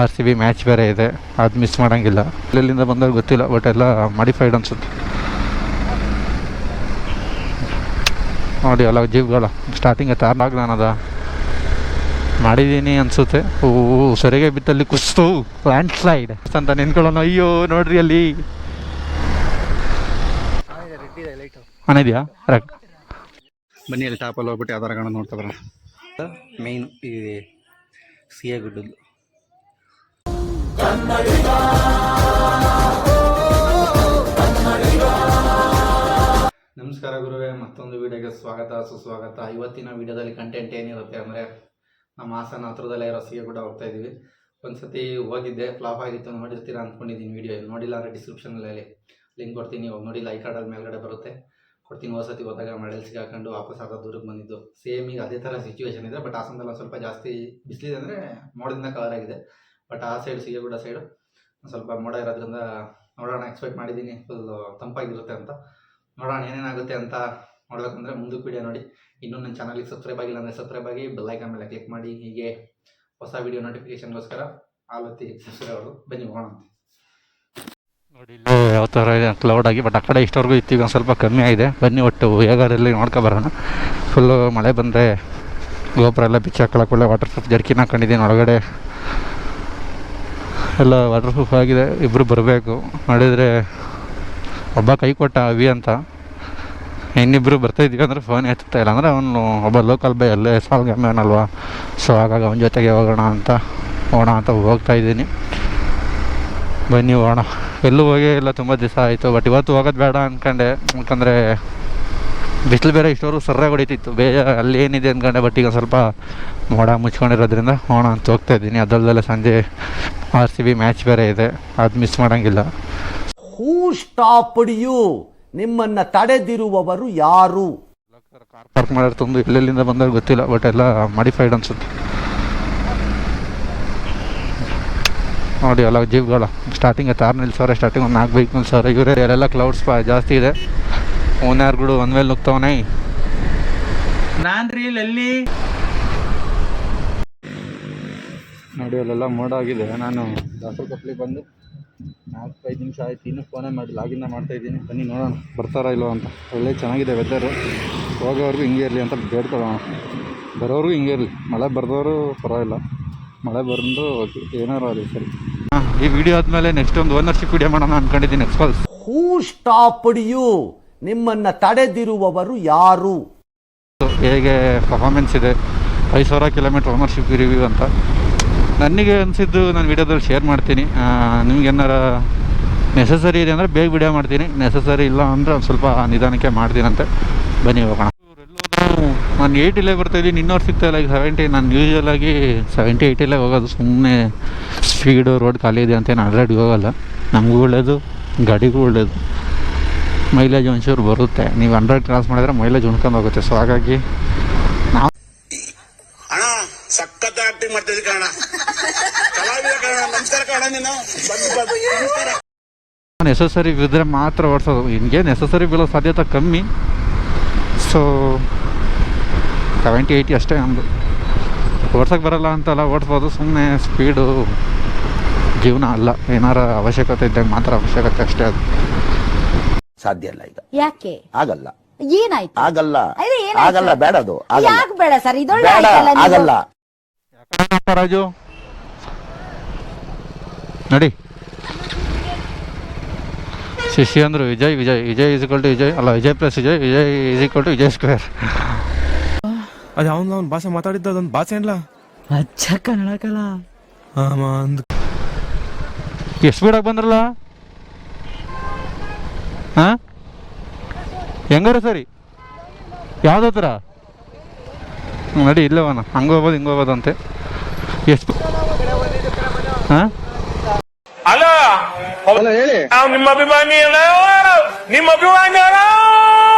RCB match ಬೇರೆ ಇದೆ, ಅದು ಮಿಸ್ ಮಾಡೋಂಗಿಲ್ಲ. ಎಲ್ಲಿಂದ ಬಂದಾಗ ಗೊತ್ತಿಲ್ಲ, ಬಟ್ ಎಲ್ಲ ಮಾಡಿಫೈಡ್ ಅನ್ಸುತ್ತೆ ನೋಡಿ. ಎಲ್ಲ ಜೀಪ್ಗಳ ಸ್ಟಾರ್ಟಿಂಗ್ ತಾರ್ನಾಗ ನಾನದ ಮಾಡಿದ್ದೀನಿ ಅನಿಸುತ್ತೆ. ಸರಿಗೆ ಬಿತ್ತಲ್ಲಿ ಕುಸ್ತು ಲ್ಯಾಂಡ್ ಸ್ಲೈಡ್ ಅಂತ ನಿಂತ್ಕೊಳ್ಳೋಣ. ಅಯ್ಯೋ ನೋಡ್ರಿ ಅಲ್ಲಿ ಅನಿದ್ಯಾ ಬನ್ನಿ, ಅಲ್ಲಿ ಟಾಪಲ್ಲಿ ಹೋಗ್ಬಿಟ್ಟು ಯಾವ್ದಾರ ಗಣ ನೋಡ್ತಾ ಬರೋಣ. ಮೇಯ್ನ್ ಈ ಸಿಎ ಗುಡ್ಡದ್ದು. ನಮಸ್ಕಾರ ಗುರುವೇ, ಮತ್ತೊಂದು ವಿಡಿಯೋಗೆ ಸ್ವಾಗತ ಸುಸ್ವಾಗತ. ಇವತ್ತಿನ ವಿಡಿಯೋದಲ್ಲಿ ಕಂಟೆಂಟ್ ಏನಿರುತ್ತೆ ಅಂದರೆ, ನಮ್ಮ ಹಾಸನ ಹತ್ರದಲ್ಲೇ ಇರೋ ಸಿಎ ಗುಡ್ಡ ಹೋಗ್ತಾ ಇದ್ದೀವಿ. ಒಂದ್ಸತಿ ಹೋಗಿದ್ದೆ, ಫ್ಲಾಪ್ ಆಗಿತ್ತು, ನೋಡಿರ್ತೀರಾ ಅಂದ್ಕೊಂಡಿದ್ದೀನಿ. ವಿಡಿಯೋ ನೋಡಿಲ್ಲ ಅಂದರೆ ಡಿಸ್ಕ್ರಿಪ್ಷನಲ್ಲಿ ಲಿಂಕ್ ಕೊಡ್ತೀನಿ, ಹೋಗಿ ನೋಡಿ. ಲೈಕ್ ಕಾರ್ಡಲ್ಲಿ ಮೇಲ್ಗಡೆ ಬರುತ್ತೆ, ಕೊಡ್ತೀನಿ. ಹೊಸತಿ ಹೋದಾಗ ಮಳೆಯಲ್ಲಿ ಸಿಗಾಕೊಂಡು ವಾಪಸ್ ಅರ್ಧ ದೂರಕ್ಕೆ ಬಂದಿದ್ದು. ಸೇಮ್ ಈಗ ಅದೇ ಥರ ಸಿಚುವೇಶನ್ ಇದೆ, ಬಟ್ ಹಾಸನದಲ್ಲಿ ಸ್ವಲ್ಪ ಜಾಸ್ತಿ ಬಿಸಿಲಿದೆ, ಅಂದರೆ ಮೋಡದಿಂದ ಕವರ್ ಆಗಿದೆ. ಬಟ್ ಆ ಸೈಡ್ ಸಿಎ ಗುಡ್ಡ ಸೈಡು ಸ್ವಲ್ಪ ಮೋಡ ಇರೋದ್ರಿಂದ ನೋಡೋಣ, ಎಕ್ಸ್ಪೆಕ್ಟ್ ಮಾಡಿದ್ದೀನಿ ಫುಲ್ ತಂಪಾಗಿರುತ್ತೆ ಅಂತ. ನೋಡೋಣ ಏನೇನಾಗುತ್ತೆ ಅಂತ. ನೋಡ್ಬೇಕಂದ್ರೆ ಮುಂದಕ್ಕೆ ವಿಡಿಯೋ ನೋಡಿ. ಇನ್ನೂ ನನ್ನ ಚಾನಲ್ಗೆ ಸಬ್ಸ್ಕ್ರೈಬ್ ಆಗಿಲ್ಲ ಅಂದರೆ ಸಬ್ಸ್ಕ್ರೈಬ್ ಆಗಿ, ಬೆಲ್ಲೈಕನ್ ಮೇಲೆ ಕ್ಲಿಕ್ ಮಾಡಿ. ಹೀಗೆ ಹೊಸ ವಿಡಿಯೋ ನೋಟಿಫಿಕೇಶನ್ಗೋಸ್ಕರ ಆಲತ್ತಿ ಸಬ್ಸ್ಕ್ರೈಬ್ ಅವರು. ಬನ್ನಿ ಹೋಗೋಣ ಅಂತ ನೋಡಿ. ಇಲ್ಲೂ ಯಾವ ಥರ ಇದೆ ಕ್ಲೌಡ್ ಆಗಿ, ಬಟ್ ಆ ಕಡೆ ಇಷ್ಟವರೆಗೂ ಇತ್ತು, ಈಗ ಒಂದು ಸ್ವಲ್ಪ ಕಮ್ಮಿ ಆಗಿದೆ. ಬನ್ನಿ ಒಟ್ಟು ಹೇಗಾರಲ್ಲಿ ನೋಡ್ಕೊಬರೋಣ. ಫುಲ್ಲು ಮಳೆ ಬಂದರೆ ಗೋಪುರ ಎಲ್ಲ ಬಿಚ್ಚಿ ಹಾಕೊಳ್ಳೋಕೆ ಒಳ್ಳೆ ವಾಟರ್ ಪ್ರೂಫ್ ಜರ್ಕಿನ್ ಹಾಕೊಂಡಿದ್ದೀನಿ. ಒಳಗಡೆ ಎಲ್ಲ ವಾಟರ್ ಪ್ರೂಫ್ ಆಗಿದೆ. ಇಬ್ಬರು ಬರಬೇಕು. ನೋಡಿದರೆ ಒಬ್ಬ ಕೈ ಕೊಟ್ಟ ಅವಿ ಅಂತ, ಇನ್ನಿಬ್ಬರು ಬರ್ತಾಯಿದ್ದೀವಿ ಅಂದರೆ ಫೋನ್ ಎತ್ತಾ ಇಲ್ಲ. ಅಂದರೆ ಅವನು ಒಬ್ಬ ಲೋಕಲ್ ಬೈ ಅಲ್ಲೇ ಸಾಲ್ಗಮ್ಮನಲ್ವಾ, ಸೊ ಹಾಗಾಗಿ ಅವನ ಜೊತೆಗೆ ಹೋಗೋಣ ಅಂತ ಹೋಗ್ತಾಯಿದ್ದೀನಿ. ಬನ್ನಿ ಹೋಗೋಣ. ಎಲ್ಲೂ ಹೋಗೇ ಇಲ್ಲ, ತುಂಬ ದಿವಸ ಆಯಿತು. ಬಟ್ ಇವತ್ತು ಹೋಗೋದು ಬೇಡ ಅಂದ್ಕೊಂಡೆ, ಯಾಕಂದರೆ ಬಿಸಿಲು ಬೇರೆ ಇಷ್ಟವರೆಗೂ ಸರ್ರಾಗಿ ಹೊಡಿತಿತ್ತು. ಅಲ್ಲಿ ಏನಿದೆ ಅಂದ್ಕೊಂಡೆ, ಬಟ್ ಈಗ ಸ್ವಲ್ಪ ಮೋಡ ಮುಚ್ಕೊಂಡಿರೋದ್ರಿಂದ ಹೋಗೋಣ ಅಂತ ಹೋಗ್ತಾಯಿದ್ದೀನಿ. ಅದಲ್ಲದೆ ಸಂಜೆ RCB ಮ್ಯಾಚ್ ಬೇರೆ ಇದೆ, ಅದು ಮಿಸ್ ಮಾಡೋಂಗಿಲ್ಲ. ಹೂ ಸ್ಟಾಪ್ಡ್ ಯು? ನಿಮ್ಮನ್ನ ತಡೆದಿರುವವರು ಯಾರು? ಕಾರ್ ಪಾರ್ಕ್ ಮಾಡೋದು ತುಂಬ ಎಲ್ಲೆಲ್ಲಿಂದ ಬಂದಾಗ ಗೊತ್ತಿಲ್ಲ, ಬಟ್ ಎಲ್ಲ ಮಾಡಿಫೈಡ್ ಅನ್ಸುತ್ತೆ ನೋಡಿ. ಎಲ್ಲ ಜೀಪ್ಗಳ ಸ್ಟಾರ್ಟಿಂಗ್ ತಾರ್ ನಿಲ್ಸವ್ರೆ, ಸ್ಟಾರ್ಟಿಂಗ್ ಒಂದು 4 ಬೈಕ್ ನಿಲ್ಸವ್ರೆ. ಇವರೇ ಎಲ್ಲ ಕ್ಲೌಡ್ಸ್ ಜಾಸ್ತಿ ಇದೆ. ಓನ್ಯಾರ್ಗಳು ಒಂದು ಮೇಲೆ ನುಗ್ತವನೇ. ನಾನು ರೀಲ್ ಎಲ್ಲಿ ನೋಡಿ, ಅಲ್ಲೆಲ್ಲ ಮೋಡ ಆಗಿದೆ. ನಾನು ದಾಸರ ಕಪ್ಲಿಗೆ ಬಂದು 4-5 ನಿಮಿಷ ಆಯ್ತು, ಇನ್ನೂ ಫೋನೇ ಮಾಡಿ ಲಾಗಿನ್ನ ಮಾಡ್ತಾಯಿದ್ದೀನಿ. ಬನ್ನಿ ನೋಡೋಣ ಬರ್ತಾರಾ ಇಲ್ಲೋ ಅಂತ. ಒಳ್ಳೆ ಚೆನ್ನಾಗಿದೆ ವೆದರು. ಹೋಗೋವ್ರಿಗೂ ಹಿಂಗೆ ಇರಲಿ ಅಂತ ಬೇಡ್ಕೊಳ್ಳೋಣ. ಬರೋವ್ರಿಗೂ ಹಿಂಗೆ ಇರಲಿ. ಮಳೆ ಬರ್ದವರು ಪರವಾಗಿಲ್ಲ, ಮಳೆ ಬಂದು ಏನಾರು ಆಗಲಿ ಸರಿ. ಈ ವಿಡಿಯೋ ಆದಮೇಲೆ ನೆಕ್ಸ್ಟ್ ಒಂದು ಓನರ್ಶಿಪ್ ವಿಡಿಯೋ ಮಾಡೋಣ ಅಂದ್ಕೊಂಡಿದ್ದೀನಿ. ಎಕ್ಸ್ಪಲ್ಸ್. ಹೂ ಸ್ಟಾಪ್ಡ್ ಯು? ನಿಮ್ಮನ್ನ ತಡೆದಿರುವವರು ಯಾರು? ಹೇಗೆ ಪರ್ಫಾರ್ಮೆನ್ಸ್ ಇದೆ, 5,000 ಕಿಲೋಮೀಟ್ರ್ ಓನರ್ಶಿಪ್ ರಿವ್ಯೂ ಅಂತ ನನಗೆ ಅನಿಸಿದ್ದು ನಾನು ವಿಡಿಯೋದಲ್ಲಿ ಶೇರ್ ಮಾಡ್ತೀನಿ. ನಿಮ್ಗೇನಾರ ನೆಸಸರಿ ಇದೆ ಅಂದರೆ ಬೇಗ ವಿಡಿಯೋ ಮಾಡ್ತೀನಿ, ನೆಸಸರಿ ಇಲ್ಲ ಅಂದರೆ ಒಂದು ಸ್ವಲ್ಪ ನಿಧಾನಕ್ಕೆ ಮಾಡ್ತೀನಂತೆ. ಬನ್ನಿ ಹೋಗೋಣ. ನಾನು 80 ಬರ್ತಾಯಿದ್ದೀನಿ, ಇನ್ನೂರು ಸಿಗ್ತಾಯಿಲ್ಲ. ಈಗ 70. ನಾನು ಯೂಶ್ವಲಾಗಿ 70-80 ಹೋಗೋದು. ಸುಮ್ಮನೆ ಸ್ಪೀಡು ರೋಡ್ ಖಾಲಿ ಇದೆ ಅಂತ ಏನು 100 ಹೋಗೋಲ್ಲ. ನಮಗೂ ಒಳ್ಳೆಯದು, ಗಾಡಿಗೂ ಒಳ್ಳೆಯದು. ಮೈಲೇಜ್ ಒಂಚೂರು ಬರುತ್ತೆ. ನೀವು 100 ಕ್ರಾಸ್ ಮಾಡಿದ್ರೆ ಮೈಲೇಜ್ ಉಣ್ಕೊಂಡು ಹೋಗುತ್ತೆ. ಸೊ ಹಾಗಾಗಿ ನಾವು ನೆಸಸರಿ ಬಿದ್ದರೆ ಮಾತ್ರ ಓಡಿಸೋದು. ಹಿಂಗೆ ನೆಸಸರಿ ಬೀಳೋ ಸಾಧ್ಯತೆ ಕಮ್ಮಿ. ಸೊ 70-80 ಅಷ್ಟೇ. ನಮ್ಮದು ಓಡ್ಸೋಕ್ಕೆ ಬರೋಲ್ಲ ಅಂತಲ್ಲ, ಓಡಿಸ್ಬೋದು. ಸುಮ್ಮನೆ ಸ್ಪೀಡು ಜೀವನ ಅಲ್ಲ. ಏನಾರ ಅವಶ್ಯಕತೆ ಇದ್ದಾಗ ಮಾತ್ರ ಅವಶ್ಯಕತೆ ಅಷ್ಟೇ. ಅದು ಸಾಧ್ಯ ಇಲ್ಲ ಈಗ. ಯಾಕೆ ಆಗಲ್ಲ? ಏನಾಯ್ತು? ಆಗಲ್ಲ, ಆಗಲ್ಲ, ಬೇಡ. ಅದು ಯಾಕೆ ಬೇಡ ಸರ್? ಇದೊಳ್ಳೆ ಆಗಲ್ಲ. ರಾಜು ನೋಡಿ, ಶಿಷ್ಯ ಅಂದರು Vijay is equal to Vijay ಅಲ್ಲ, Vijay plus Vijay is equal to Vijay square. ಅದು ಅವ್ನು ಭಾಷೆ ಮಾತಾಡಿದ್ದ, ಅದೊಂದು ಭಾಷೆ ಏನ್ಲ ಅಚ್ಚ ಕನ್ನಡಕಲ್ಲ. ಎಷ್ಟು ಸ್ಪೀಡಾಗಿ ಬಂದ್ರಲ್ಲ. ಹಾಂ ಹೆಂಗಾರ ಸರಿ, ಯಾವುದೋ ಥರ ನಡಿ. ಇಲ್ಲವನ ಹಂಗೆ ಹೋಗ್ಬೋದು, ಹಿಂಗೆ ಹೋಗ್ಬೋದು ಅಂತೆ. ಎಷ್ಟು ಹಾಂ ಅಲ್ಲ ಹೇಳಿ, ನಿಮ್ಮ ಅಭಿಮಾನಿ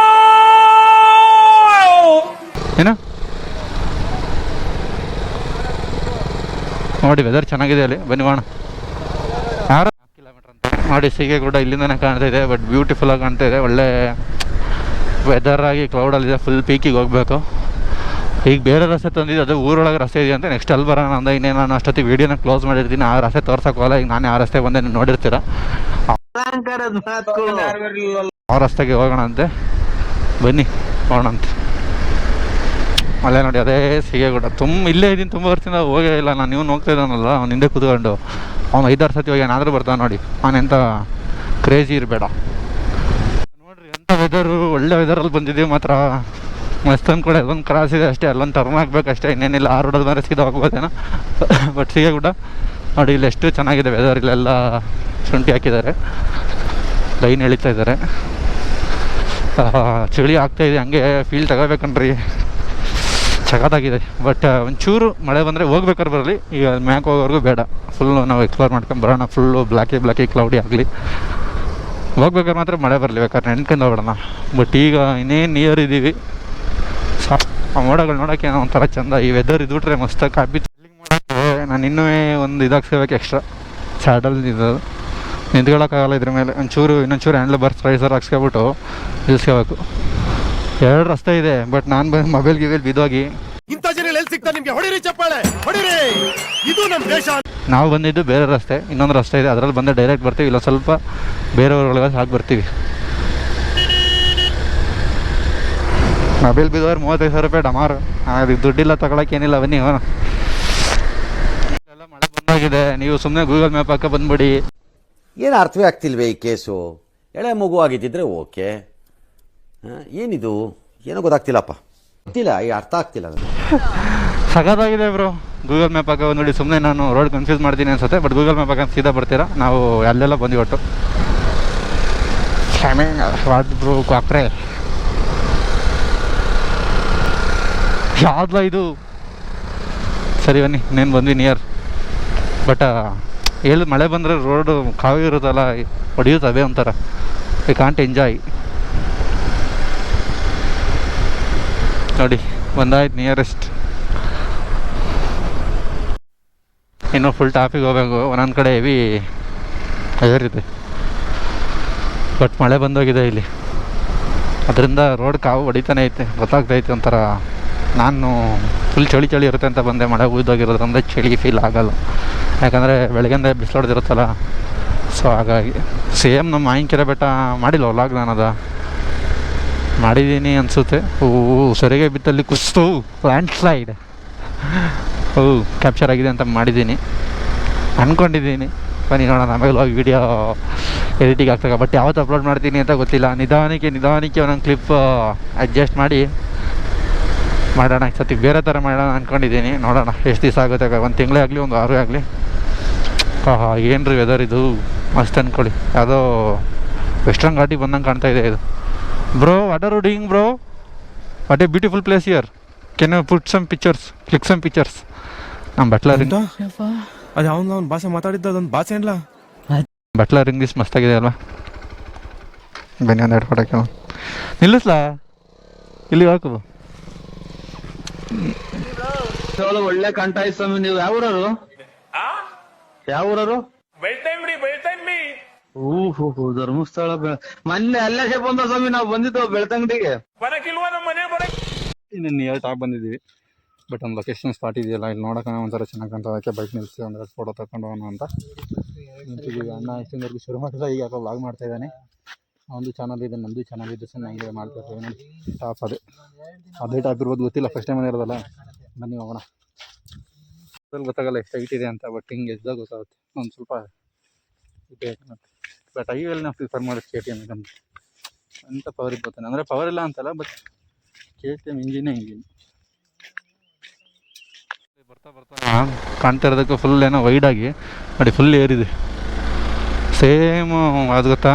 ಏನು ನೋಡಿ. ವೆದರ್ ಚೆನ್ನಾಗಿದೆ ಅಲ್ಲಿ, ಬನ್ನಿ ಹೋಗೋಣ. ಯಾರು ಕಿಲೋಮೀಟ್ರ್ ಅಂತ ನೋಡಿ. ಸಿಗೆ ಕೂಡ ಇಲ್ಲಿಂದನೇ ಕಾಣ್ತಾ ಇದೆ, ಬಟ್ ಬ್ಯೂಟಿಫುಲ್ಲಾಗಿ ಕಾಣ್ತಾ ಇದೆ. ಒಳ್ಳೆ ವೆದರ್ ಆಗಿ ಕ್ಲೌಡಲ್ಲಿದೆ. ಫುಲ್ ಪೀಕಿಗೆ ಹೋಗಬೇಕು. ಈಗ ಬೇರೆ ರಸ್ತೆ ತಂದಿದ್ದು ಅದು ಊರೊಳಗೆ ರಸ್ತೆ ಇದೆ ಅಂತ ನೆಕ್ಸ್ಟ್ ಅಲ್ಲಿ ಬರೋಣ ಅಂದ. ಇನ್ನೇ ನಾನು ಅಷ್ಟೊತ್ತಿಗೆ ವೀಡಿಯೋನ ಕ್ಲೋಸ್ ಮಾಡಿರ್ತೀನಿ, ಆ ರಸ್ತೆ ತೋರ್ಸೋಕ್ಕಲ್ಲ. ಈಗ ನಾನೇ ಆ ರಸ್ತೆ ಬಂದೆ, ನೀವು ನೋಡಿರ್ತೀರ. ಆ ರಸ್ತೆಗೆ ಹೋಗೋಣ ಅಂತೆ, ಬನ್ನಿ ಹೋಗೋಣಂತೆ. ಅಲ್ಲೇ ನೋಡಿ ಅದೇ ಸಿಗೇಗುಡ. ಇಲ್ಲೇ ಇದ್ದೀನಿ, ತುಂಬ ವರ್ಷದಿಂದ ಹೋಗೇ ಇಲ್ಲ ನಾನು. ನೀವು ಹೋಗ್ತಾ ಇದ್ದಾನಲ್ಲ ಅವ್ನು ಹಿಂದೆ ಕೂತ್ಕೊಂಡು, ಅವ್ನು 5-6 ಸತಿ ಹೋಗಿ ಏನಾದರೂ ಬರ್ತಾನೆ ನೋಡಿ. ಅವನೆಂಥ ಕ್ರೇಜಿ ಇರಬೇಡ ನೋಡ್ರಿ. ಎಂಥ ವೆದರು, ಒಳ್ಳೆ ವೆದರಲ್ಲಿ ಬಂದಿದ್ದೀವಿ ಮಾತ್ರ. ಮಸ್ತ್ ಅಂದ್ಕೊಡೆ ಅಲ್ಲೊಂದು ಕ್ರಾಸ್ ಇದೆ ಅಷ್ಟೇ, ಅಲ್ಲೊಂದು ಟರ್ನ್ ಹಾಕ್ಬೇಕಷ್ಟೇ, ಇನ್ನೇನಿಲ್ಲ. ಆ ರೋಡಲ್ಲಿ ಮೇಲೆ ಸೀದಾ ಹೋಗ್ಬೋದೇನೋ. ಬಟ್ ಸಿಗೇಗುಡ ನೋಡಿ, ಇಲ್ಲಿ ಎಷ್ಟು ಚೆನ್ನಾಗಿದೆ ವೆದರ್. ಇಲ್ಲೆಲ್ಲ ಶುಂಠಿ ಹಾಕಿದ್ದಾರೆ, ಲೈನ್ ಎಳಿತಾ ಇದ್ದಾರೆ. ಚಳಿ ಆಗ್ತಾಯಿದೆ, ಹಂಗೆ ಫೀಲ್ ತಗೋಬೇಕನ್ರಿ, ಸಖತ್ತಾಗಿದೆ. ಬಟ್ ಒಂಚೂರು ಮಳೆ ಬಂದರೆ ಹೋಗ್ಬೇಕಾದ್ರೆ ಬರಲಿ, ಈಗ ಮ್ಯಾಕ್ ಹೋಗೋವರೆಗೂ ಬೇಡ. ಫುಲ್ಲು ನಾವು ಎಕ್ಸ್ಪ್ಲೋರ್ ಮಾಡ್ಕೊಂಡು ಬರೋಣ. ಫುಲ್ಲು ಬ್ಲ್ಯಾಕಿ ಕ್ಲೌಡಿ ಆಗಲಿ, ಹೋಗ್ಬೇಕಾದ್ರೆ ಮಾತ್ರ ಮಳೆ ಬರಲಿ, ಬೇಕಾದ್ರೆ ನೆನ್ಕೊಂಡು ಹೋಗೋಣ. ಬಟ್ ಈಗ ಇನ್ನೇನು ನಿಯರ್ ಇದ್ದೀವಿ, ಆ ಮೋಡಗಳು ನೋಡೋಕ್ಕೆ ಒಂಥರ ಚೆಂದ. ಈ ವೆದರ್ ಇದ್ಬಿಟ್ರೆ ಮಸ್ತಾಗಿ ಕಾಪಿ ಮಾಡೋಕ್ಕೆ ನಾನು ಇನ್ನೂ ಒಂದು ಇದಾಗ್ಸ್ಕೋಬೇಕು ಎಕ್ಸ್ಟ್ರಾ ಸ್ಯಾಡಲ್ ಇದು ನಿಂತ್ಕೊಳ್ಳೋಕ್ಕಾಗಲ್ಲ ಇದ್ರ ಮೇಲೆ. ಇನ್ನೊಂಚೂರು ಹ್ಯಾಂಡ್ಲ್ ಬರ್ಸ್ ರೈಸರ್ ಹಾಕ್ಸ್ಕೊಬಿಟ್ಟು ನಿಲ್ಸ್ಕೋಬೇಕು. 2 ರಸ್ತೆ ಇದೆ, ಬಟ್ ನಾನು ಬಂದು ಮೊಬೈಲ್ ಬಿದ್ದೋಗಿ. ಇಂಥ ಜನ ಎಲ್ಲಿ ಸಿಗ್ತಾರೆ ನಿಮ್ಗೆ? ಹೊಡಿರಿ ಚಪ್ಪಾಳೆ, ಹೊಡಿರಿ. ಇದು ನಮ್ಮ ದೇಶ. ನಾವು ಬಂದಿದ್ದು ಬೇರೆ ರಸ್ತೆ, ಇನ್ನೊಂದು ರಸ್ತೆ ಇದೆ, ಅದರಲ್ಲಿ ಬಂದು ಡೈರೆಕ್ಟ್ ಬರ್ತೀವಿ. ಇಲ್ಲ ಸ್ವಲ್ಪ ಬೇರೆಯವ್ರೊಳಗೆ ಹಾಕಿ ಬರ್ತೀವಿ. ಮೊಬೈಲ್ ಬಿದ್ದವ್ರು 35,000 ರೂಪಾಯಿ ಡಮಾರು. ಅದಕ್ಕೆ ದುಡ್ಡಿಲ್ಲ, ತಗೊಳಕ್ಕೇನಿಲ್ಲ. ಬನ್ನಿ ಹೋಗೋಣ. ಎಲ್ಲ ಮಳೆ ಬಂದಾಗಿದೆ, ನೀವು ಸುಮ್ಮನೆ ಗೂಗಲ್ ಮ್ಯಾಪ್ ಹಾಕ ಬಂದ್ಬಿಡಿ. ಏನು ಅರ್ಥವೇ ಆಗ್ತಿಲ್ವೇ ಈ ಕೇಸು? ಎಳೆ ಮಗು ಆಗಿದ್ದಿದ್ರೆ ಓಕೆ, ಏನಿದು ಏನೋ ಗೊತ್ತಾಗ್ತಿಲ್ಲಪ್ಪ, ಗೊತ್ತಿಲ್ಲ, ಈ ಅರ್ಥ ಆಗ್ತಿಲ್ಲ ನನಗೆ. ಸಖತ್ತಾಗಿದೆ ಬ್ರೋ. ಗೂಗಲ್ ಮ್ಯಾಪ್ ಹಾಕ ಬಂದ್ಬಿಡಿ. ಸುಮ್ಮನೆ ನಾನು ರೋಡ್ ಕನ್ಫ್ಯೂಸ್ ಮಾಡ್ತೀನಿ ಅನ್ಸುತ್ತೆ, ಬಟ್ ಗೂಗಲ್ ಮ್ಯಾಪ್ ಹಾಕಂತ ಸೀದಾ ಬರ್ತೀರಾ. ನಾವು ಅಲ್ಲೆಲ್ಲ ಬಂದ್ವಿ ಒಟ್ಟು. ಬ್ರೋ ಕಾಕ್ರೆ ಯಾವ್ದಲ್ಲ ಇದು? ಸರಿ ಬನ್ನಿ, ಇನ್ನೇನು ಬಂದ್ವಿ ನಿಯರ್. ಬಟ್ ಮಳೆ ಬಂದರೆ ರೋಡು ಕಾವಿ ಇರುತ್ತಲ್ಲ, ಹೊಡಿಯುತ್ತವೆ ಒಂಥರ. We can't enjoy. ನೋಡಿ ಬಂದಾಯ್ತು ನಿಯರೆಸ್ಟ್. ಇನ್ನೂ ಫುಲ್ ಟ್ರಾಫಿಕ್ ಹೋಗಬೇಕು. ಒಂದೊಂದು ಕಡೆ ಹೆವಿ ಇದೆ, ಬಟ್ ಮಳೆ ಬಂದೋಗಿದೆ ಇಲ್ಲಿ. ಅದರಿಂದ ರೋಡ್ ಕಾವು ಹೊಡಿತಾನೆ ಐತೆ, ಗೊತ್ತಾಗ್ತೈತೆ ಒಂಥರ. ನಾನು ಫುಲ್ ಚಳಿ ಇರುತ್ತೆ ಅಂತ ಬಂದೆ, ಮಳೆ ಉಯ್ದೋಗಿರೋದ್ರಿಂದ ಚಳಿ ಫೀಲ್ ಆಗೋಲ್ಲ. ಯಾಕಂದರೆ ಬೆಳಗ್ಗೆಂದ ಬಿಸಿಲೊಡ್ದಿರುತ್ತಲ್ಲ, ಸೊ ಹಾಗಾಗಿ. ಸೇಮ್ ನಮ್ಮ ಮಾವಿನಕೆರೆ ಬೆಟ್ಟ ಮಾಡಿಲ್ಲ ವ್ಲಾಗ್ ನಾನು, ಅದು ಮಾಡಿದ್ದೀನಿ ಅನಿಸುತ್ತೆ. ಸರಿಗೆ ಬಿತ್ತಲ್ಲಿ ಕುಸ್ತು ಲ್ಯಾಂಡ್ ಸ್ಲೈಡ್ ಕ್ಯಾಪ್ಚರ್ ಆಗಿದೆ ಅಂತ ಮಾಡಿದ್ದೀನಿ ಅಂದ್ಕೊಂಡಿದ್ದೀನಿ. ಬನ್ನಿ ನೋಡೋಣ, ಆಮೇಲೆ ಹೋಗಿ ವೀಡಿಯೋ ಎಡಿಟಿಂಗ್ ಆಗ್ತದೆ. ಬಟ್ ಯಾವತ್ತು ಅಪ್ಲೋಡ್ ಮಾಡ್ತೀನಿ ಅಂತ ಗೊತ್ತಿಲ್ಲ. ನಿಧಾನಕ್ಕೆ ಒಂದೊಂದು ಕ್ಲಿಪ್ ಅಡ್ಜಸ್ಟ್ ಮಾಡಿ ಮಾಡೋಣ. ಸತಿಗೆ ಬೇರೆ ಥರ ಮಾಡೋಣ ಅಂದ್ಕೊಂಡಿದ್ದೀನಿ. ನೋಡೋಣ ಎಷ್ಟು ದಿವಸ ಆಗುತ್ತೆ, 1 ತಿಂಗಳೇ ಆಗಲಿ, 1 ವಾರ ಆಗಲಿ. ಏನು ರೀ ವೆದರ್ ಇದು, ಮಸ್ತ್ ಅಂದ್ಕೊಳ್ಳಿ. ಯಾವುದೋ ವೆಸ್ಟರ್ನ್ ಘಾಟಿಗೆ ಬಂದಂಗೆ ಕಾಣ್ತಾ ಇದೆ ಇದು. Bro what are you doing bro? What a beautiful place here. Can you put some pictures, click some pictures. ನಮ್ಮ ಬಟ್ಲರ್ ಅದು ಅವ್ನು ಭಾಷೆ ಮಾತಾಡಿದ್ದು ಅದೊಂದು ಭಾಷೆ ಇಲ್ಲ. ಬಟ್ಲರ್ ಇಂಗ್ಲೀಷ್ ಮಸ್ತಾಗಿದೆ ಅಲ್ವಾ? ಬನ್ನಿ ಒಂದು ಎರಡು ಕೊಡೋಕ್ಕೆ ನಿಲ್ಲಿಸ್ಲಾ, ಇಲ್ಲಿ ಹಾಕು. ಒಳ್ಳೆ ಕಾಣ್ತಾ ಇತ್ತು ಸ್ವಾಮಿ. ನೀವು ಯಾವ ಊರವರು? ಬೆಳ್ತಂಗಡಿ. ಓಹೋ, ಧರ್ಮಸ್ಥಳ. ಮೊನ್ನೆ ಅಲ್ಲೇ ಬಂದ ಸ್ವಾಮಿ, ನಾವು ಬಂದಿದ್ದು ಬೆಳ್ತಂಗಡಿಗೆ. ಬರಕಿಲ್ವಾ ನಮ್ಮ ಮನೆ ಬರಕ್? ಇನ್ನು ನಿಯರ್ ಟಾಪ್ ಬಂದಿದ್ದೀವಿ. ಬಟ್ ಒಂದು ಲೊಕೇಶನ್ ಸ್ಪಾಟ್ ಇದೆಯಲ್ಲ, ಇಲ್ಲಿ ನೋಡೋಕೆ ಒಂಥರ ಚೆನ್ನಾಗಿ ಕಾಣ್ತದೆ. ಅದಕ್ಕೆ ಬೈಕ್ ನಿಲ್ಲಿಸಿ ಒಂದೆರಡು ಫೋಟೋ ತಗೊಂಡು ಹೋಗೋಣ ಅಂತ ನಿಂತಿದ್ದೀವಿ. ಅಣ್ಣ ಇಷ್ಟೊಂದವರೆಗೂ ಶುರು ಮಾಡಿದ್ರೆ ಈಗ ಯಾಕೋ ವ್ಲಾಗ್ ಮಾಡ್ತಾ ಇದ್ದಾನೆ. ಒಂದು ಚಾನಲ್ ಇದೆ, ನಮ್ಮದು ಚಾನಲ್ ಇದೆ, ಚೆನ್ನಾಗಿ ಮಾಡ್ತಿರ್ತೀವಿ ನೋಡಿ. ಟಾಪ್ ಅದೇ ಟಾಪ್ ಇರ್ಬೋದು, ಗೊತ್ತಿಲ್ಲ, ಫಸ್ಟ್ ಟೈಮ್ ಇರೋದಲ್ಲ. ಬನ್ನಿ ಹೋಗೋಣ. ಅದ್ರಲ್ಲಿ ಗೊತ್ತಾಗಲ್ಲ ಎಷ್ಟು ಹೈಟ್ ಇದೆ ಅಂತ, ಬಟ್ ಹಿಂಗೆ ಎದ್ದಾಗ ಗೊತ್ತಾಗುತ್ತೆ. ಒಂದು ಸ್ವಲ್ಪ ಇದೆ. ಬಟ್ ಐವೆಲ್ ನಾವು ಪ್ರಿಫರ್ ಮಾಡೋದು KTM ಅಂತ ಪವರ್ ಇರ್ಬೋತಾನೆ. ಅಂದರೆ ಪವರ್ ಇಲ್ಲ ಅಂತಲ್ಲ, ಬಟ್ KTM ಇಂಜಿನ್ ಬರ್ತಾ ಕಾಣ್ತಾ ಇರೋದಕ್ಕೆ ಫುಲ್ ಏನೋ ವೈಡಾಗಿ ನೋಡಿ, ಫುಲ್ ಏರಿದೆ. ಸೇಮ್ ಅದು ಗೊತ್ತಾ,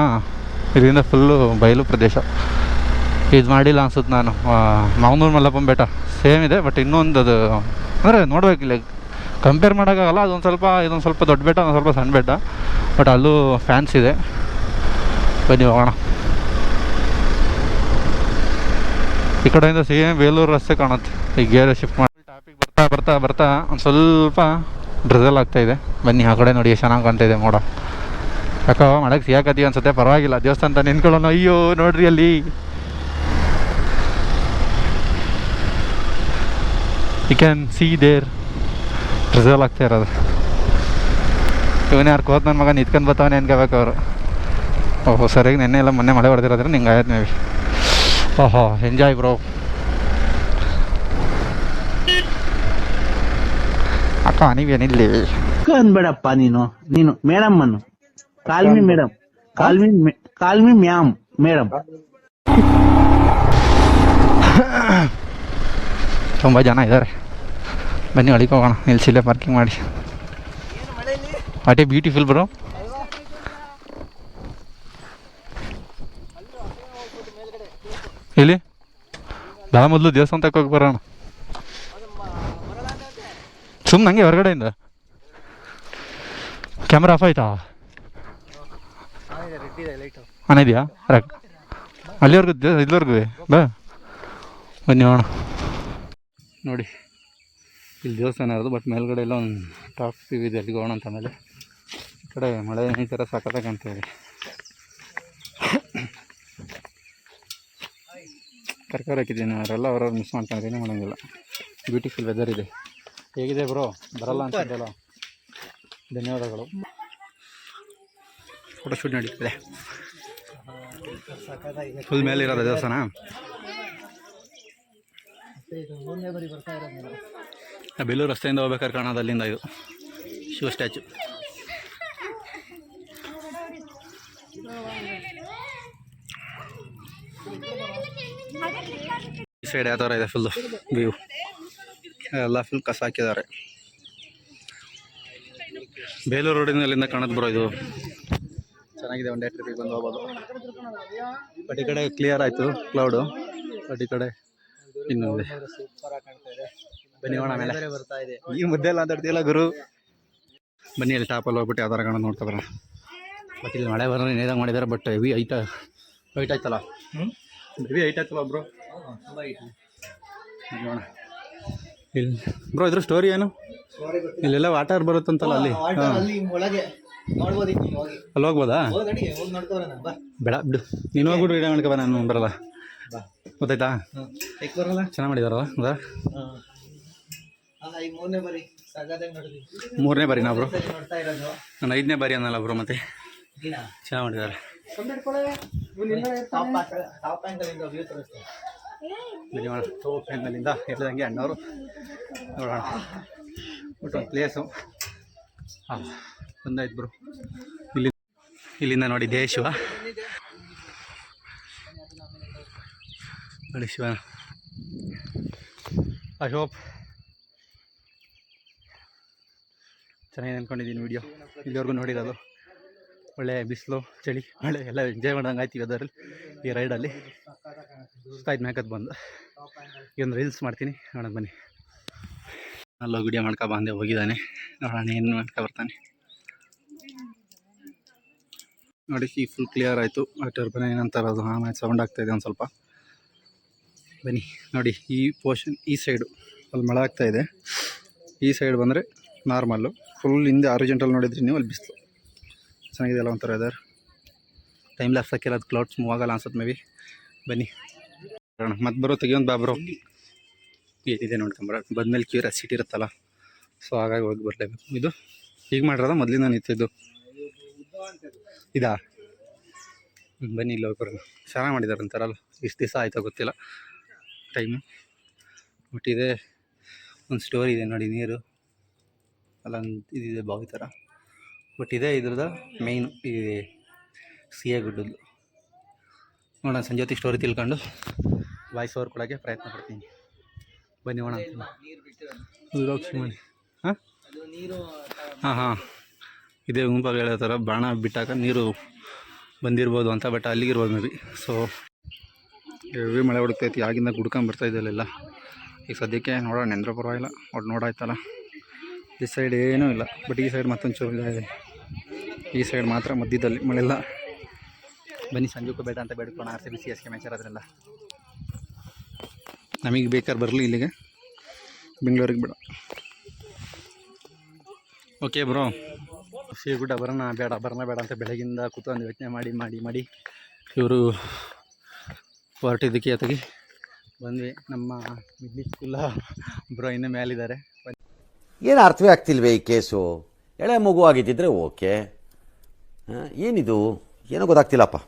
ಇದರಿಂದ ಫುಲ್ಲು ಬಯಲು ಪ್ರದೇಶ. ಇದು ಮಾಡಿಲ್ಲ ಅನ್ಸುತ್ತೆ ನಾನು. ಮಾವನೂರು ಮಲ್ಲಪ್ಪನ ಬೆಟ್ಟ ಸೇಮ್ ಇದೆ, ಬಟ್ ಇನ್ನೊಂದು ಅದು ಅಂದರೆ ನೋಡಬೇಕಿಲ್ಲ, ಕಂಪೇರ್ ಮಾಡೋಕ್ಕಾಗಲ್ಲ. ಇದೊಂದು ಸ್ವಲ್ಪ ದೊಡ್ಡ ಬೆಟ್ಟ, ಒಂದು ಸ್ವಲ್ಪ ಸಣ್ಣ ಬೆಟ್ಟ, ಬಟ್ ಅಲ್ಲೂ ಫ್ಯಾನ್ಸ್ ಇದೆ. ಬನ್ನಿ ಹೋಗೋಣ. ಈ ಕಡೆಯಿಂದ ಸೇಮ್ ಬೇಲೂರು ರಸ್ತೆ ಕಾಣುತ್ತೆ. ಈ ಗೇರ್ ಶಿಫ್ಟ್ ಮಾಡಿ ಟಾಪಿಗೆ ಬರ್ತಾ ಒಂದು ಸ್ವಲ್ಪ ಡ್ರಿಸಲ್ ಆಗ್ತಾಯಿದೆ. ಬನ್ನಿ ಆ ಕಡೆ ನೋಡಿ, ಚೆನ್ನಾಗಿ ಕಾಣ್ತಾಯಿದೆ ಮೋಡ. ಯಾಕೋ ಮಳೆಗೆ ಸಿಗಾಕತ್ತೀವಿ ಅನ್ಸುತ್ತೆ, ಪರವಾಗಿಲ್ಲ. ದೇವಸ್ಥಾನ ನಿಂತ್ಕೊಳ್ಳೋಣ. ಅಯ್ಯೋ ನೋಡ್ರಿ ಅಲ್ಲಿ you can see there reserve ಆಗ್ತಾ ಇರೋದು. ಇವನು ಯಾರು ಕೋತ್ ನನ್ನ ಮಗ ನಿಂತ್ಕೊಂಡು ಬರ್ತಾವನೆ ಅನ್ಕೋಬೇಕು ಅವರು. ಓಹೋ ಸರಿಯಾಗಿ ನೆನ್ನೆ ಎಲ್ಲ ಮೊನ್ನೆ ಮಳೆ ಹೊಡೆದಿರೋದ್ರೆ ನಿಂಗೆ ಆಯ್ತು ಮೇ ಬಿ. ಓಹೋ ಎಂಜಾಯ್ ಬ್ರೋ. ಅಕ್ಕ ನೀವೇನಿಲ್ಲಿ ಅನ್ಬೇಡಪ್ಪ ನೀನು ಮೇಡಮ್ ಅನ್ನು call me madam call me ma'am madam. ತುಂಬ ಜನ ಇದ್ದಾರೆ, ಬನ್ನಿ ಒಳಗೆ ಹೋಗೋಣ. ನಿಲ್ಸಿಲ್ಲೇ ಪಾರ್ಕಿಂಗ್ ಮಾಡಿ. What a beautiful bro. ಇಲ್ಲಿ ಬಾ ಮೊದಲು ದೇವಸ್ಥಾನ ತಕ್ಕ ಹೋಗಿ ಬರೋಣ. ಸುಮ್ಮನೆ ಹಂಗೆ ಹೊರಗಡೆಯಿಂದ. ಕ್ಯಾಮ್ರಾ ಆಫ್ ಆಯ್ತಾ? ಆನ್ ಇದೆಯಾ? ಅಲ್ಲಿವರೆಗೂ ಇಲ್ಲಿವರೆಗೂ ಬಾ ಬನ್ನಿ ಹೋಗೋಣ. ನೋಡಿ ಇಲ್ಲಿ ದೇವಸ್ಥಾನ ಇರೋದು, ಬಟ್ ಮೇಲ್ಗಡೆ ಎಲ್ಲ ಒಂದು ಟಾಪ್ ಇದೆ, ಅಲ್ಲಿಗೆ ಹೋಗೋಣ ಅಂತ. ಆಮೇಲೆ ಈ ಕಡೆ ಮಳೆ ಈ ಥರ ಸಖತ್ತಾಗಿ ಕಾಣ್ತಾ ಇದೆ. ತರಕಾರಿ ಹಾಕಿದ್ದೀನಿ, ಅವರೆಲ್ಲ ಅವ್ರವ್ರು ಮಿಸ್ ಮಾಡ್ಕೊಂಡಿದ್ದೀನಿ, ಮಾಡೋಂಗಿಲ್ಲ. ಬ್ಯೂಟಿಫುಲ್ ವೆದರ್ ಇದೆ. ಹೇಗಿದೆ ಬ್ರೋ? ಬರಲ್ಲ ಅನ್ಸುತ್ತಲ್ಲ. ಧನ್ಯವಾದಗಳು. ಫೋಟೋಶೂಟ್ ನಡೀತಿದೆ. ಫುಲ್ ಮೇಲೆ ಇರೋದು ದೇವಸ್ಥಾನ. ಬೇಲೂರು ರಸ್ತೆಯಿಂದ ಹೋಗ್ಬೇಕಾದ್ರೆ ಕಾಣೋದು ಅಲ್ಲಿಂದ ಇದು ಶಿವ ಸ್ಟ್ಯಾಚು. ಈ ಸೈಡ್ ಯಾವ ಥರ ಇದೆ ಫುಲ್ಲು ವ್ಯೂ ಎಲ್ಲ ಫುಲ್ ಕಸ ಹಾಕಿದ್ದಾರೆ. ಬೇಲೂರು ರೋಡಿಂದ ಅಲ್ಲಿಂದ ಕಾಣೋದು ಬ್ರೋ ಇದು. ಚೆನ್ನಾಗಿದೆ, ಒನ್ ಡೇ ಟ್ರಿಪ್ಪಿಗೆ ಬಂದು ಹೋಗ್ಬೋದು. ಬಟ್ ಈ ಕಡೆ ಕ್ಲಿಯರ್ ಆಯಿತು ಕ್ಲೌಡು, ಬಟ್ ಈ ಕಡೆ ಇನ್ನೂ ಇದೆ. ಬನ್ನಿ ಹೋಗೋಣ ಮೇಲೆ. ಈ ಮುದ್ದೆ ಎಲ್ಲ ಅಂತಾಡ್ತಿಲ್ಲ ಗುರು. ಬನ್ನಿ ಅಲ್ಲಿ ಟಾಪಲ್ಲಿ ಹೋಗ್ಬಿಟ್ಟು ಯಾವ ಥರ ಕಾಣೋದು ನೋಡ್ತಾ ಬರೋಣ. ಬಟ್ ಇಲ್ಲಿ ಮಳೆ ಬರೋದು ನೇದಂಗೆ ಮಾಡಿದ್ದಾರೆ. ಬಟ್ ಹೆವಿ ಹೈಟ್ ಆಯ್ತಲ್ಲ, ಹೆವಿ ಹೈಟ್ ಆಯ್ತಲ್ಲ ಬ್ರೋ. ನೋಡೋಣ ಇಲ್ಲಿ ಬ್ರೋ. ಇದ್ರ ಸ್ಟೋರಿ ಏನು? ಇಲ್ಲೆಲ್ಲ ವಾಟರ್ ಬರುತ್ತಂತಲ್ಲ ಅಲ್ಲಿ. ಅಲ್ಲಿ ಹೋಗ್ಬೋದಾ? ಬೇಡ ಬಿಡು, ನೀನು ಹೋಗ್ಬಿಟ್ಟು ವಿಡಿಯೋ ಮಾಡ್ಕೊ. ನಾನು ಬರಲ್ಲ, ಗೊತ್ತಾಯ್ತಾ? ಚೆನ್ನಾಗಿ ಮಾಡಿದಾರಲ್ಲ ಹೌದಾ? ಮೂರನೇ ಬಾರಿ ನಾ ಬ್ರೋ, ನಾನು 5ನೇ ಬಾರಿ ಅನ್ನಲ್ಲ ಬ್ರೋ. ಮತ್ತೆ ಚೆನ್ನಾಗಿ ಮಾಡಿದ್ದಾರೆ. ಟಾಪ್ ಆ್ಯಂಗಲಿಂದ ಹೇಳ್ದಂಗೆ ಅಣ್ಣವರು ನೋಡೋಣ. ಬಟ್ ಒಂದು ಪ್ಲೇಸು ಬಂದಾಯ್ತು ಬ್ರೋ. ಇಲ್ಲಿಂದ ನೋಡಿ ದೇಶಿವ ನೋಡಿ ಶಿವ. ಐ ಹೋಪ್ ಚೆನ್ನಾಗಿ ಅಂದ್ಕೊಂಡಿದ್ದೀನಿ ವಿಡಿಯೋ. ಇಲ್ಲಿವರೆಗೂ ನೋಡಿರೋದು ಒಳ್ಳೆ ಬಿಸಿಲು ಚಳಿ ಮಳೆ ಎಲ್ಲ ಎಂಜಾಯ್ ಮಾಡ್ದಂಗೆ ಆಯ್ತೀವಿ ಅದರಲ್ಲಿ ಈ ರೈಡಲ್ಲಿ. ಸುತ್ತಾಯ್ತು ಮ್ಯಾಕತ್ ಬಂದು ಈ ಒಂದು ರೀಲ್ಸ್ ಮಾಡ್ತೀನಿ, ನೋಡೋಣ ಬನ್ನಿ. ಅಲ್ಲೋಗಿ ವಿಡಿಯೋ ಮಾಡ್ಕೊ ಬಂದೆ, ಹೋಗಿದ್ದಾನೆ. ನೋಡೋಣ ಏನು ಮಾಡ್ಕೊ ಬರ್ತಾನೆ. ನೋಡಿ ಈ ಫುಲ್ ಕ್ಲಿಯರ್ ಆಯಿತು. ಟರ್ಬೈನ್ ಏನಂತಾರೆ ಅದು ಆಮೇಲೆ ಸೌಂಡ್ ಆಗ್ತಾಯಿದೆ ಒಂದು ಸ್ವಲ್ಪ. ಬನ್ನಿ ನೋಡಿ ಈ ಪೋರ್ಷನ್, ಈ ಸೈಡು ಅಲ್ಲಿ ಮಳೆ ಆಗ್ತಾಯಿದೆ. ಈ ಸೈಡ್ ಬಂದರೆ ನಾರ್ಮಲ್ಲು. ಫುಲ್ ಹಿಂದೆ ಆರಿಜೆಂಟಲ್ ನೋಡಿದ್ರಿ ನೀವು, ಅಲ್ಲಿ ಬಿಸಿಲು. ಚೆನ್ನಾಗಿದೆಯಲ್ಲ ಒಂಥರ ವೆದರ್. ಟೈಮ್ ಲ್ಯಾಪ್ಸ್ ಹಾಕಿಲ್ಲ, ಅದು ಕ್ಲೌಡ್ಸ್ ಮೂವ್ ಆಗಲ್ಲ ಅನ್ಸುತ್ತೆ ಮೇ ಬಿ. ಬನ್ನಿ ಬರೋಣ. ಮತ್ತೆ ಬರೋ ತೆಗಿಯೊಂದು ಬಾ ಬ್ರೋ. ಏನಿದೆ ನೋಡ್ಕೊಂಬರ. ಬಂದಮೇಲೆ ಕ್ಯೂರಿಯಾಸಿಟಿ ಇರುತ್ತಲ್ಲ, ಸೊ ಹಾಗಾಗಿ ಹೋಗಿ ಬರಲೇಬೇಕು. ಇದು ಈಗ ಮಾಡಿರೋದ ಮೊದಲಿಂದ ನಿಂತಿದ್ದು ಇದಾ? ಬನ್ನಿ ಇಲ್ಲಿ ಹೋಗಿ ಬರೋಣ. ಚೆನ್ನಾಗಿ ಮಾಡಿದ್ದಾರೆ ಅಂತಾರಲ್ಲ, ಇಷ್ಟು ದಿವಸ ಆಯಿತಾ ಗೊತ್ತಿಲ್ಲ ಟೈಮು. ಬಟ್ ಇದೆ ಒಂದು ಸ್ಟೋರಿ ಇದೆ ನೋಡಿ, ನೀರು ಅಲ್ಲೊಂದು ಇದಿದೆ ಬಾವಿ ಥರ. ಬಟ್ ಇದೇ ಇದ್ರದ್ದು ಮೇಯ್ನು ಈ ಸಿಎ ಗುಡ್ಡದ್ದು. ನೋಡೋಣ ಸಂಜೆ ಹೊತ್ತಿಗೆ ಸ್ಟೋರಿ ತಿಳ್ಕೊಂಡು ವಾಯ್ಸ್ ಓವರ್ ಕೊಡೋಕ್ಕೆ ಪ್ರಯತ್ನ ಪಡ್ತೀನಿ. ಬನ್ನಿ ಹೋಣ ಮನೆ. ಹಾಂ ಹಾಂ ಹಾಂ ಇದೇ ಗುಂಪಾಗ ಹೇಳೋ ಥರ ಬಾಣ ಬಿಟ್ಟಾಗ ನೀರು ಬಂದಿರ್ಬೋದು ಅಂತ. ಬಟ್ ಅಲ್ಲಿಗಿರ್ಬೋದು ಮೇ ಬಿ. ಸೊ ಹೆವಿ ಮಳೆ ಹೊಡಿತೈತಿ, ಆಗಿಂದ ಗುಡ್ಕೊಂಬರ್ತಾಯಿದೆ ಅಲ್ಲೆಲ್ಲ. ಈಗ ಸದ್ಯಕ್ಕೆ ನೋಡೋಣ, ನೆಂದ್ರೆ ಪರವಾಗಿಲ್ಲ. ಒಟ್ಟು ನೋಡಾಯ್ತಲ್ಲ. ಈ ಸೈಡ್ ಏನೂ ಇಲ್ಲ, ಬಟ್ ಈ ಸೈಡ್ ಮತ್ತೊಂದು ಚೂರು ಇದೆ. ಈ ಸೈಡ್ ಮಾತ್ರ ಮಧ್ಯದಲ್ಲಿ ಮಳೆಲ್ಲ. ಬನ್ನಿ ಸಂಜೆಗೂ ಬೇಡ ಅಂತ ಬೇಡ್ಕೋಣ. RCB CSK ಮ್ಯಾಚ್ ಇರೋದ್ರಲ್ಲ ನಮಗೆ ಬೇಕಾದ್ರೆ ಬರಲಿ ಇಲ್ಲಿಗೆ, ಬೆಂಗಳೂರಿಗೆ ಬೇಡ. ಓಕೆ ಬ್ರೋ, ಗುಡ್ಡ ಬರೋಣ ಬೇಡ ಅಂತ ಬೆಳಗಿಂದ ಕೂತ್ಕೊಂಡು ಯೋಚನೆ ಮಾಡಿ ಇವರು ಹೊರಟಿದ್ದಕ್ಕೆ ಅತಗಿ ಬಂದ್ವಿ. ನಮ್ಮ ಮಿಡ್ಲ್ ಸ್ಕೂಲ ಬ್ರೋ ಇನ್ನೂ ಮೇಲಿದ್ದಾರೆ. ಏನು ಅರ್ಥವೇ ಆಗ್ತಿಲ್ವೇ ಈ ಕೇಸು? ಎಳೆ ಮಗು ಆಗಿದ್ದಿದ್ರೆ ಓಕೆ. ಏನಿದು ಏನೋ ಗೊತ್ತಾಗ್ತಿಲ್ಲಪ್ಪ,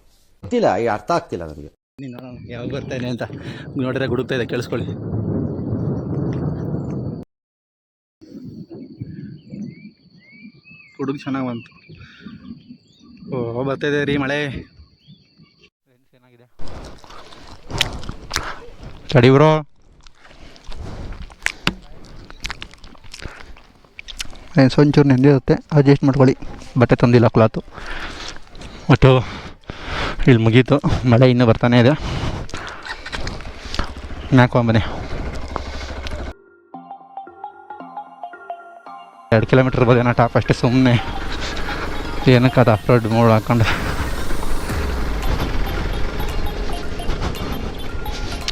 ಗೊತ್ತಿಲ್ಲ, ಈ ಅರ್ಥ ಆಗ್ತಿಲ್ಲ ನನಗೆ. ನೀನು ಯಾವಾಗ ಬರ್ತಾನೆ ಅಂತ ನೋಡಿದ್ರೆ ಗುಡುಕ್ತಾ ಇದೆ, ಕೇಳಿಸ್ಕೊಳ್ಳಿ. ಹುಡುಗ ಚೆನ್ನಾಗಿ ಬಂತು. ಓ ಬರ್ತಾಯಿದೆ ರೀ ಮಳೆ. ಏನಾಗಿದೆ ತಡಿ ಬ್ರೋ. ಒಂಚೂರು ನೆಂದಿರುತ್ತೆ, ಅಡ್ಜಸ್ಟ್ ಮಾಡ್ಕೊಳ್ಳಿ. ಬಟ್ಟೆ ತಂದಿಲ್ಲ ಕ್ಲಾತು. ಒಟ್ಟು ಇಲ್ಲಿ ಮುಗೀತು, ಮಳೆ ಇನ್ನೂ ಬರ್ತಾನೆ ಇದೆ. ನಾಲ್ಕು 2 ಕಿಲೋಮೀಟ್ರ್ ಇರ್ಬೋದೇನೋ ಟಾಪ್, ಅಷ್ಟೇ. ಸುಮ್ಮನೆ ಏನಕ್ಕೆ ಅದು ಆಫ್ ರೋಡ್ ಮೂಡ್ ಹಾಕ್ಕೊಂಡು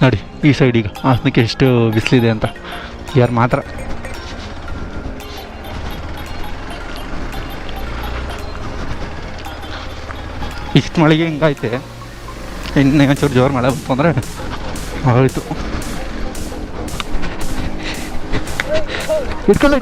ನೋಡಿ ಈ ಸೈಡಿಗೆ ಹಾಸನಕ್ಕೆ ಎಷ್ಟು ಬಿಸಿಲಿದೆ ಅಂತ. ಯಾರು ಮಾತ್ರ ಇಷ್ಟು ಮಳೆಗೆ ಹಿಂಗೈತೆ. ಇನ್ನೇ ಒಂಚೂರು ಜೋರು ಮಳೆ ಬಂತು ಅಂದರೆ ಆಯಿತು. ಇಟ್ಕೊಳ್ಳಿ.